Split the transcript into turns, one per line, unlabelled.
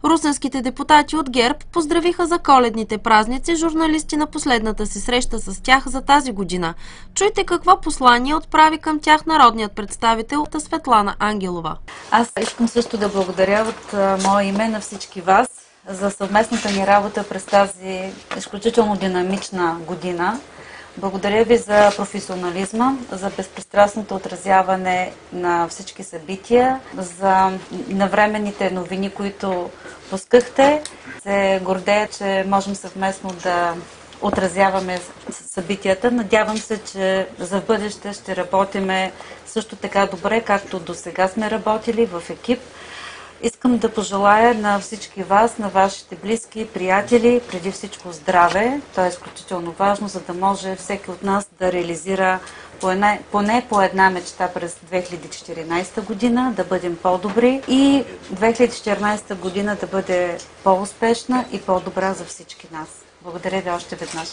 Русенските депутати от ГЕРБ поздравиха за коледните празници журналисти на последната си среща с тях за тази година. Чуйте какво послание отправи към тях народният представител Светлана Ангелова.
Аз искам също да благодаря от мое име на всички вас за съвместната ни работа през тази изключително динамична година. Благодаря ви за професионализма, за безпристрастното отразяване на всички събития, за навременните новини, които пускахте. Се гордея, че можем съвместно да отразяваме събитията. Надявам се, че за бъдеще ще работиме също така добре, както до сега сме работили в екип. Искам да пожелая на всички вас, на вашите близки, приятели, преди всичко здраве. То е изключително важно, за да може всеки от нас да реализира поне по една мечта през 2014 година, да бъдем по-добри и 2014 година да бъде по-успешна и по-добра за всички нас. Благодаря ви още веднъж.